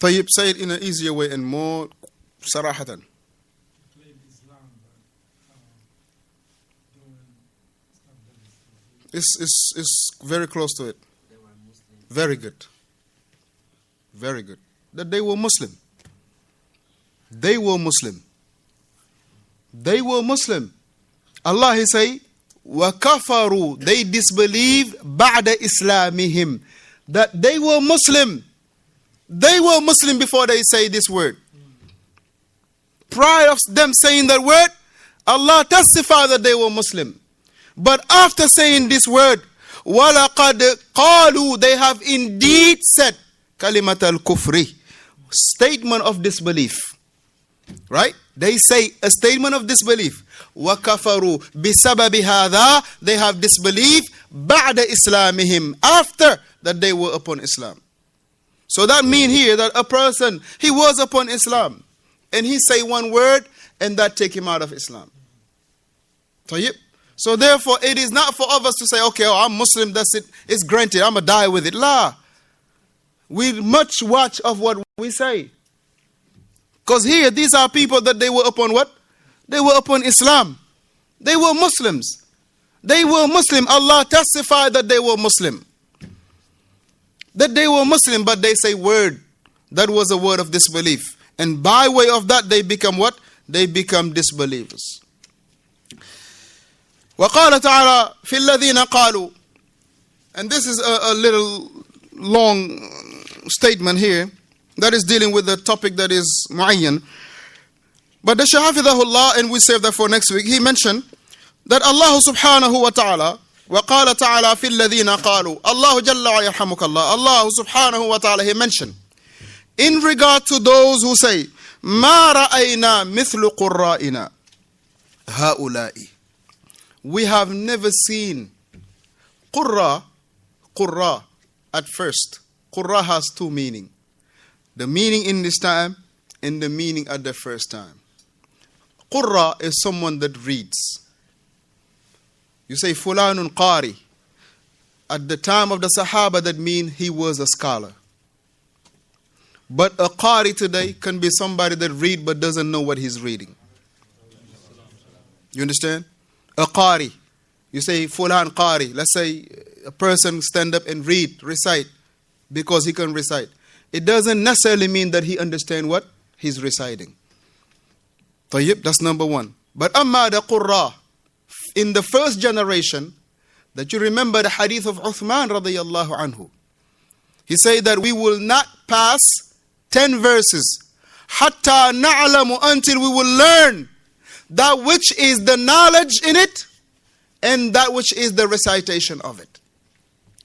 طيب, say it in an easier way and more sarahatan. It's very close to it. Very good. Very good. That they were Muslim. They were Muslim. They were Muslim. Allah He say, وَكَفَرُوا, they disbelieve بَعْدَ إِسْلَامِهِمْ, that they were Muslim. They were Muslim before they say this word. Prior of them saying that word, Allah testified that they were Muslim. But after saying this word, وَلَقَدْ قَالُوا, they have indeed said كَلِمَةَ الْكُفْرِ, statement of disbelief. Right? They say a statement of disbelief. وَكَفَرُوا بِسَبَبِ هَذَا, they have disbelieved بَعْدَ إِسْلَامِهِمْ, after that they were upon Islam. So that means here that a person, he was upon Islam, and he say one word, and that take him out of Islam. So therefore, it is not for us to say, okay, I'm Muslim, that's it, it's granted, I'm going to die with it. La. We much watch of what we say. Because here, these are people that they were upon what? They were upon Islam. They were Muslims. They were Muslim. Allah testified that they were Muslim. That they were Muslim, but they say word. That was a word of disbelief. And by way of that, they become what? They become disbelievers. وَقَالَ تَعَالَى فِي الَّذِينَ قَالُوا, and this is a little long statement here that is dealing with the topic that is mu'ayyan. But the Shaykh hafidhahullah, and we save that for next week, he mentioned that Allah subhanahu wa ta'ala, وَقَالَ تَعَالَى فِي الَّذِينَ قَالُوا, Allah jalla wa yarhamukallah, Allah subhanahu wa ta'ala, he mentioned, in regard to those who say, مَا رَأَيْنَا مِثْلُ قُرَّائِنَا هَؤُلَاءِ, we have never seen. Qurra at first. Qurra has two meanings. The meaning in this time and the meaning at the first time. Qurra is someone that reads. You say fulanun qari. At the time of the Sahaba, that means he was a scholar. But a qari today can be somebody that reads but doesn't know what he's reading. You understand? A qari. You say fulan qari. Let's say a person stand up and read, recite, because he can recite. It doesn't necessarily mean that he understands what he's reciting. Tayyib, that's number one. But amma the qurra, in the first generation, that you remember the hadith of Uthman radiyallahu anhu. He said that we will not pass 10 verses hatta na'lamu, until we will learn that which is the knowledge in it and that which is the recitation of it.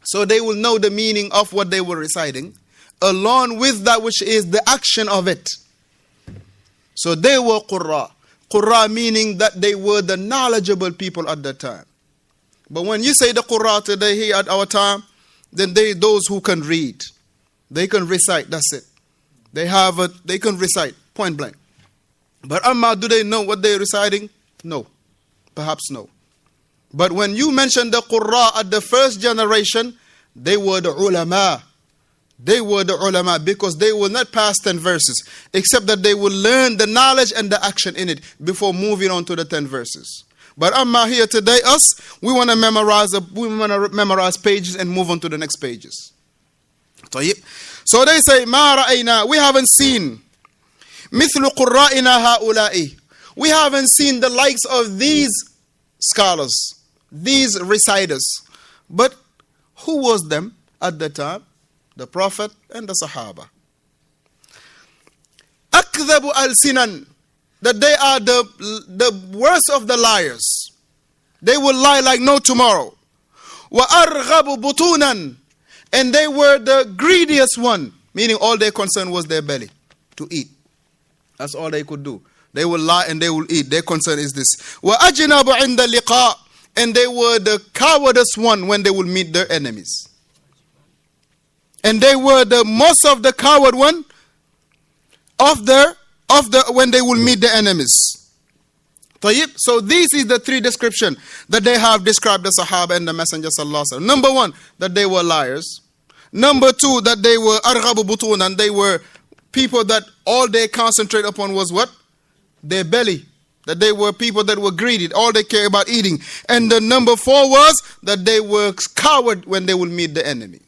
So they will know the meaning of what they were reciting along with that which is the action of it. So they were qurra. Qurra meaning that they were the knowledgeable people at that time. But when you say the qurra today here at our time, then they those who can read. They can recite, that's it. They can recite, point blank. But amma, do they know what they're reciting? No. Perhaps no. But when you mention the qurra at the first generation, they were the ulama. They were the ulama because they will not pass 10 verses, except that they will learn the knowledge and the action in it before moving on to the 10 verses. But amma here today, we want to memorize pages and move on to the next pages. So they say, ma ra'ayna, we haven't seen. Mithlu qurra'ina ha'ula'i. We haven't seen the likes of these scholars, these reciters. But who was them at the time? The Prophet and the Sahaba. Akdhabu al-sinan, that they are the worst of the liars. They will lie like no tomorrow. Wa arghabu butunan, and they were the greediest one, meaning all their concern was their belly, to eat. That's all they could do. They will lie and they will eat. Their concern is this. Wa ajnabu inda liqa, and they were the cowardice one when they will meet their enemies. And they were the most of the coward one when they will meet the enemies. So this is the three description that they have described the Sahaba and the Messenger sallallahu alaihi wasallam. Number one, that they were liars. Number two, that they were arghabu butun, and they were people that all they concentrate upon was what? Their belly. That they were people that were greedy. All they care about eating. And the number 4 was that they were coward when they will meet the enemy.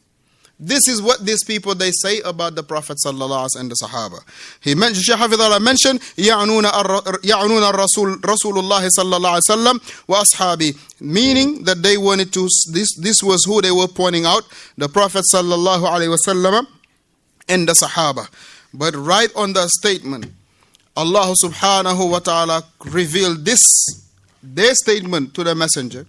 This is what these people, they say about the Prophet sallallahu alaihi wasallam and the Sahaba. He mentioned, Shaykh Hafidhullah mentioned, يَعْنُونَ Rasulullah sallallahu alaihi wasallam wa ashabi, meaning that they wanted to, this was who they were pointing out, the Prophet sallallahu alaihi wasallam and the Sahaba. But right on the statement, Allah subhanahu wa ta'ala revealed their statement to the messenger,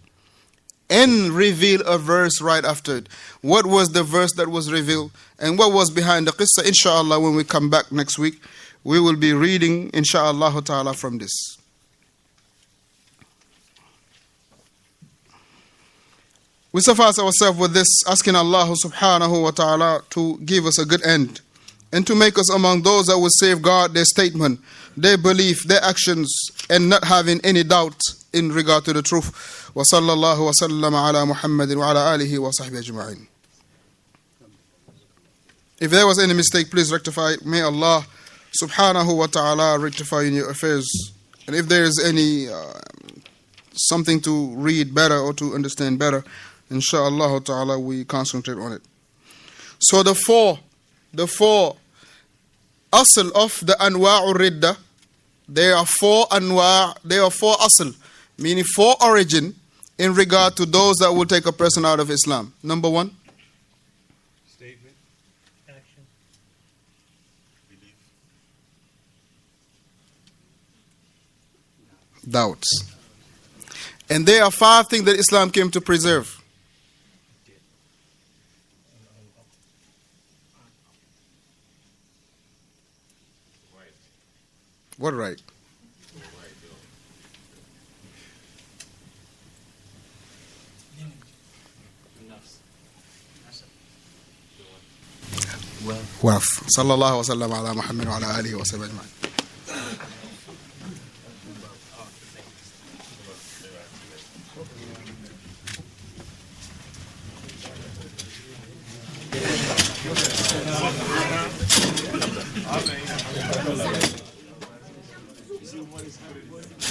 and reveal a verse right after it. What was the verse that was revealed? And what was behind the qissa? Inshallah, when we come back next week, we will be reading, inshallah ta'ala, from this. We suffice ourselves with this, asking Allah subhanahu wa ta'ala to give us a good end, and to make us among those that will safeguard their statement, their belief, their actions, and not having any doubt in regard to the truth. وصلى الله وسلم على محمد وعلى آله وصحبه أجمعين. If there was any mistake, please rectify it. May Allah subhanahu wa ta'ala rectify in your affairs. And if there is any something to read better or to understand better, inshallah ta'ala we concentrate on it. So the four asl of the anwa'ur ridda, there are 4 anwa', there are 4 asl, meaning 4 origin in regard to those that will take a person out of Islam. Number 1, statement, action, belief, doubts. And there are 5 things that Islam came to preserve. What right? Wealth. Sallallahu wa sallam ala Muhammad wa ala alihi wa sallam ajma'in. What is good?